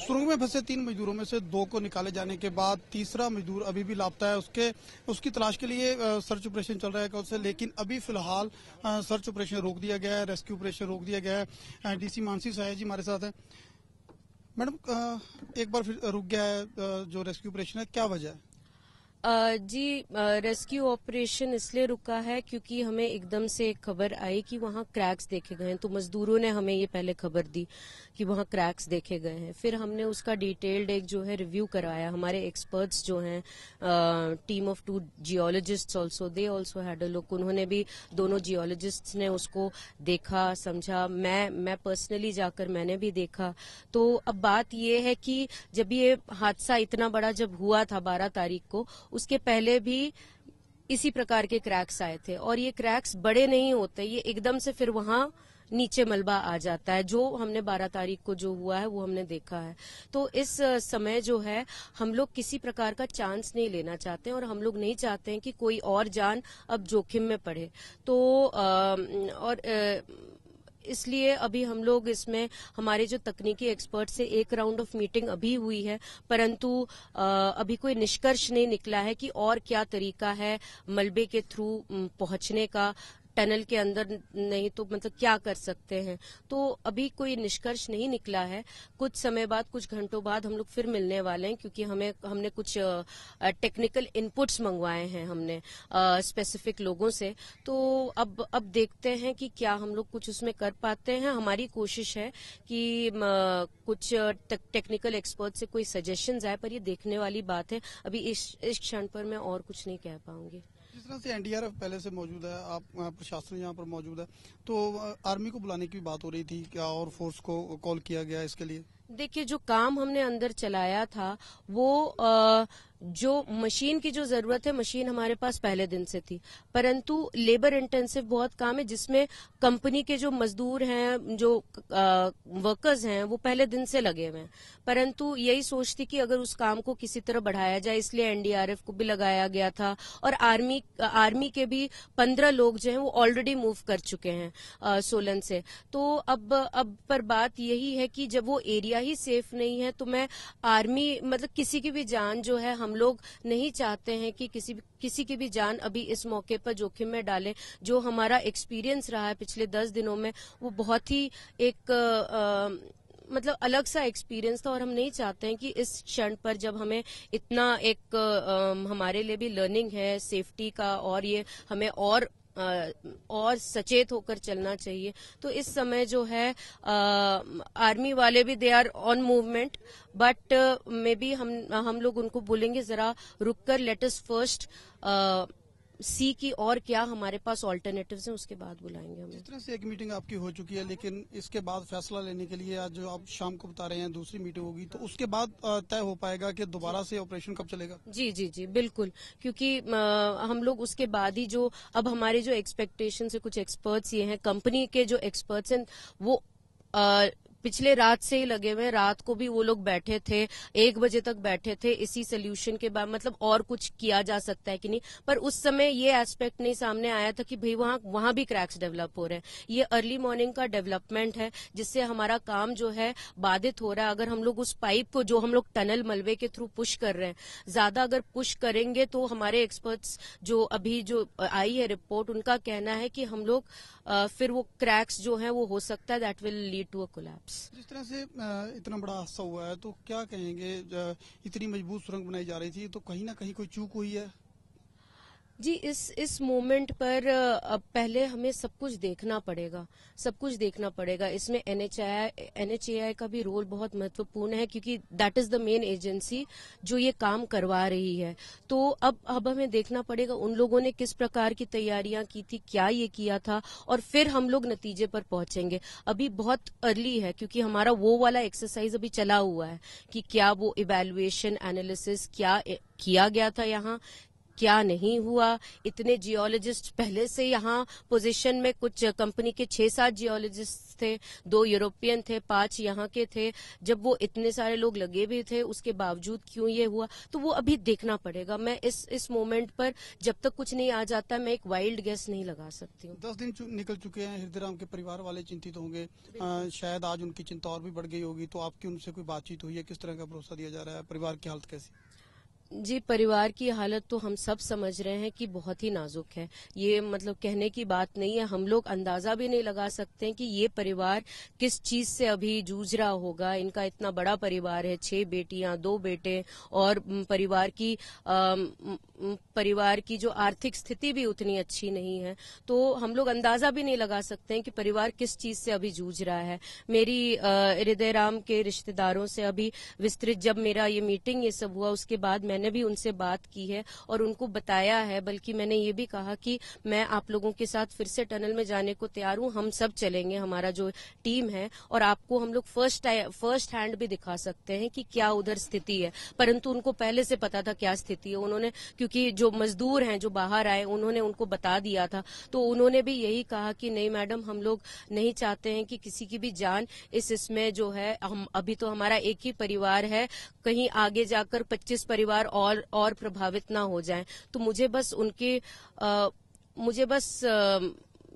सुरंग में फंसे 3 मजदूरों में से 2 को निकाले जाने के बाद तीसरा मजदूर अभी भी लापता है। उसकी तलाश के लिए सर्च ऑपरेशन चल रहा है कल से, लेकिन अभी फिलहाल सर्च ऑपरेशन रोक दिया गया है, रेस्क्यू ऑपरेशन रोक दिया गया है। डीसी मानसी साया जी हमारे साथ है। मैडम, एक बार फिर रुक गया है जो रेस्क्यू ऑपरेशन है, क्या वजह है? रेस्क्यू ऑपरेशन इसलिए रुका है क्योंकि हमें एकदम से एक खबर आई कि वहां क्रैक्स देखे गए हैं। तो मजदूरों ने हमें ये पहले खबर दी कि वहां क्रैक्स देखे गए हैं। फिर हमने उसका डिटेल्ड एक जो है रिव्यू करवाया। हमारे एक्सपर्ट्स जो हैं, team of 2 geologists also, they also had a look. उन्होंने भी, दोनों जियोलॉजिस्ट्स ने उसको देखा, समझा। मैं पर्सनली जाकर मैंने भी देखा। तो अब बात ये है कि जब ये हादसा इतना बड़ा जब हुआ था 12 तारीख को, उसके पहले भी इसी प्रकार के क्रैक्स आए थे। और ये क्रैक्स बड़े नहीं होते, ये एकदम से फिर वहां नीचे मलबा आ जाता है। जो हमने 12 तारीख को जो हुआ है वो हमने देखा है। तो इस समय जो है हम लोग किसी प्रकार का चांस नहीं लेना चाहते हैं और हम लोग नहीं चाहते हैं कि कोई और जान अब जोखिम में पड़े। तो इसलिए अभी हम लोग इसमें, हमारे जो तकनीकी एक्सपर्ट से एक राउंड ऑफ मीटिंग अभी हुई है, परंतु अभी कोई निष्कर्ष नहीं निकला है कि और क्या तरीका है मलबे के थ्रू पहुंचने का। टनल के अंदर नहीं तो मतलब क्या कर सकते हैं, तो अभी कोई निष्कर्ष नहीं निकला है। कुछ समय बाद, कुछ घंटों बाद हम लोग फिर मिलने वाले हैं, क्योंकि हमने कुछ टेक्निकल इनपुट्स मंगवाए हैं हमने स्पेसिफिक लोगों से। तो अब देखते हैं कि क्या हम लोग कुछ उसमें कर पाते हैं। हमारी कोशिश है कि कुछ टेक्निकल एक्सपर्ट से कोई सजेशंस आए, पर ये देखने वाली बात है। अभी इस क्षण पर मैं और कुछ नहीं कह पाऊंगी। जिस तरह से एनडीआरएफ पहले से मौजूद है, आप प्रशासन यहाँ पर मौजूद है, तो आर्मी को बुलाने की बात हो रही थी, क्या और फोर्स को कॉल किया गया इसके लिए? देखिए, जो काम हमने अंदर चलाया था वो जो मशीन की जो जरूरत है, मशीन हमारे पास पहले दिन से थी, परंतु लेबर इंटेंसिव बहुत काम है, जिसमें कंपनी के जो मजदूर हैं, जो वर्कर्स हैं, वो पहले दिन से लगे हुए हैं। परंतु यही सोच थी कि अगर उस काम को किसी तरह बढ़ाया जाए, इसलिए एनडीआरएफ को भी लगाया गया था। और आर्मी के भी 15 लोग जो हैं वो ऑलरेडी मूव कर चुके हैं सोलन से। तो अब पर बात यही है कि जब वो एरिया ही सेफ नहीं है, तो मैं आर्मी, मतलब किसी की भी जान जो है, हम लोग नहीं चाहते हैं कि किसी की भी जान अभी इस मौके पर जोखिम में डालें। जो हमारा एक्सपीरियंस रहा है पिछले 10 दिनों में, वो बहुत ही एक मतलब अलग सा एक्सपीरियंस था। और हम नहीं चाहते हैं कि इस क्षण पर, जब हमें इतना एक हमारे लिए भी लर्निंग है सेफ्टी का, और ये हमें और सचेत होकर चलना चाहिए। तो इस समय जो है आर्मी वाले भी they are on movement, but maybe हम लोग उनको बोलेंगे जरा रुक कर, लेट अस फर्स्ट सी की और क्या हमारे पास ऑल्टरनेटिव्स हैं, उसके बाद बुलाएंगे हमें। इस तरह से एक मीटिंग आपकी हो चुकी है, लेकिन इसके बाद फैसला लेने के लिए आज जो आप शाम को बता रहे हैं दूसरी मीटिंग होगी, तो उसके बाद तय हो पाएगा कि दोबारा से ऑपरेशन कब चलेगा? जी जी जी, बिल्कुल। क्योंकि हम लोग उसके बाद ही, जो अब हमारे जो एक्सपेक्टेशन है, कुछ एक्सपर्ट्स ये हैं, कंपनी के जो एक्सपर्ट्स हैं वो पिछले रात से ही लगे हुए। रात को भी वो लोग बैठे थे, 1 बजे तक बैठे थे इसी सोल्यूशन के बाद, मतलब और कुछ किया जा सकता है कि नहीं। पर उस समय ये एस्पेक्ट नहीं सामने आया था कि भाई वहां भी क्रैक्स डेवलप हो रहे हैं। ये अर्ली मॉर्निंग का डेवलपमेंट है, जिससे हमारा काम जो है बाधित हो रहा है। अगर हम लोग उस पाइप को, जो हम लोग टनल मलबे के थ्रू पुश कर रहे हैं, ज्यादा अगर पुश करेंगे, तो हमारे एक्सपर्ट्स जो अभी जो आई है रिपोर्ट, उनका कहना है कि हम लोग फिर वो क्रैक्स जो है वो हो सकता है, that will lead to a collapse. जिस तरह से इतना बड़ा हादसा हुआ है, तो क्या कहेंगे, इतनी मजबूत सुरंग बनाई जा रही थी, तो कहीं ना कहीं कोई चूक हुई है? जी, इस मोमेंट पर अब पहले हमें सब कुछ देखना पड़ेगा। इसमें एनएचएआई का भी रोल बहुत महत्वपूर्ण है, क्योंकि that is the main agency जो ये काम करवा रही है। तो अब हमें देखना पड़ेगा उन लोगों ने किस प्रकार की तैयारियां की थी, क्या ये किया था, और फिर हम लोग नतीजे पर पहुंचेंगे। अभी बहुत अर्ली है, क्योंकि हमारा वो वाला एक्सरसाइज अभी चला हुआ है कि क्या वो इवैल्यूएशन एनालिसिस क्या किया गया था यहाँ, क्या नहीं हुआ। इतने जियोलॉजिस्ट पहले से यहाँ पोजीशन में, कुछ कंपनी के 6-7 जियोलॉजिस्ट थे, 2 यूरोपियन थे, 5 यहाँ के थे। जब वो इतने सारे लोग लगे भी थे उसके बावजूद क्यों ये हुआ, तो वो अभी देखना पड़ेगा। मैं इस मोमेंट पर जब तक कुछ नहीं आ जाता मैं एक वाइल्ड गेस नहीं लगा सकती हूँ। 10 दिन निकल चुके हैं, हृदयराम के परिवार वाले चिंतित होंगे, शायद आज उनकी चिंता और भी बढ़ गई होगी, तो आपकी उनसे कोई बातचीत हुई है? किस तरह का भरोसा दिया जा रहा है? परिवार की हालत कैसी? जी, परिवार की हालत तो हम सब समझ रहे हैं कि बहुत ही नाजुक है। ये मतलब कहने की बात नहीं है। हम लोग अंदाजा भी नहीं लगा सकते हैं कि ये परिवार किस चीज से अभी जूझ रहा होगा। इनका इतना बड़ा परिवार है, 6 बेटियां, 2 बेटे, और परिवार की जो आर्थिक स्थिति भी उतनी अच्छी नहीं है। तो हम लोग अंदाजा भी नहीं लगा सकते हैं कि परिवार किस चीज से अभी जूझ रहा है। मेरी हृदयराम के रिश्तेदारों से अभी विस्तृत, जब मेरा ये मीटिंग ये सब हुआ उसके बाद मैंने भी उनसे बात की है और उनको बताया है। बल्कि मैंने ये भी कहा कि मैं आप लोगों के साथ फिर से टनल में जाने को तैयार हूं, हम सब चलेंगे, हमारा जो टीम है, और आपको हम लोग फर्स्ट हैंड भी दिखा सकते हैं कि क्या उधर स्थिति है। परंतु उनको पहले से पता था क्या स्थिति है। उन्होंने, क्योंकि जो मजदूर हैं जो बाहर आए, उन्होंने उनको बता दिया था, तो उन्होंने भी यही कहा कि नहीं मैडम, हम लोग नहीं चाहते हैं कि किसी की भी जान इसमें जो है, हम अभी तो हमारा एक ही परिवार है, कहीं आगे जाकर 25 परिवार और प्रभावित ना हो जाएं। तो मुझे बस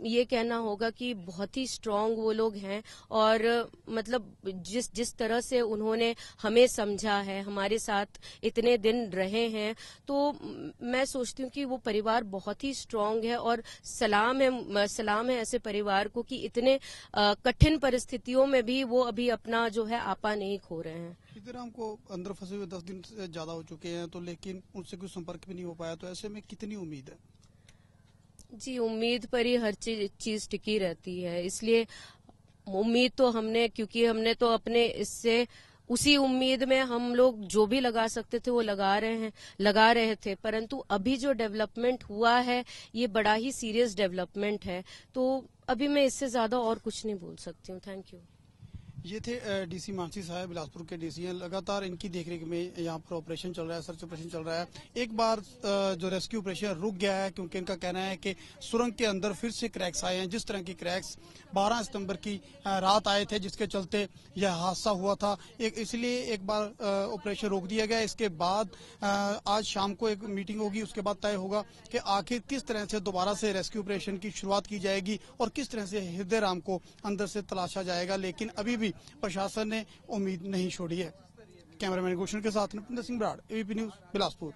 ये कहना होगा कि बहुत ही स्ट्रांग वो लोग हैं, और मतलब जिस तरह से उन्होंने हमें समझा है, हमारे साथ इतने दिन रहे हैं, तो मैं सोचती हूँ कि वो परिवार बहुत ही स्ट्रांग है। और सलाम है ऐसे परिवार को कि इतने कठिन परिस्थितियों में भी वो अभी अपना जो है आपा नहीं खो रहे हैं। हृदयराम को अंदर फंसे हुए 10 दिन से ज्यादा हो चुके हैं, तो लेकिन उनसे कोई संपर्क भी नहीं हो पाया, तो ऐसे में कितनी उम्मीद है? जी, उम्मीद पर ही हर चीज टिकी रहती है। इसलिए उम्मीद तो क्योंकि हमने तो अपने इससे उसी उम्मीद में हम लोग जो भी लगा सकते थे वो लगा रहे थे। परंतु अभी जो डेवलपमेंट हुआ है ये बड़ा ही सीरियस डेवलपमेंट है, तो अभी मैं इससे ज्यादा और कुछ नहीं बोल सकती हूँ। Thank you. ये थे डीसी मानसी साहब, बिलासपुर के डीसी हैं। लगातार इनकी देखरेख में यहाँ पर ऑपरेशन चल रहा है, सर्च ऑपरेशन चल रहा है। एक बार जो रेस्क्यू ऑपरेशन रुक गया है, क्योंकि इनका कहना है कि सुरंग के अंदर फिर से क्रैक्स आए हैं। जिस तरह की क्रैक्स 12 सितंबर की रात आए थे, जिसके चलते यह हादसा हुआ था, इसलिए एक बार ऑपरेशन रोक दिया गया। इसके बाद आज शाम को एक मीटिंग होगी, उसके बाद तय होगा कि आखिर किस तरह से दोबारा से रेस्क्यू ऑपरेशन की शुरुआत की जाएगी और किस तरह से हृदयराम को अंदर से तलाशा जाएगा। लेकिन अभी भी प्रशासन ने उम्मीद नहीं छोड़ी है। कैमरामैन गुलशन के साथ नपिंदर सिंह बराड़, एबीपी न्यूज, बिलासपुर।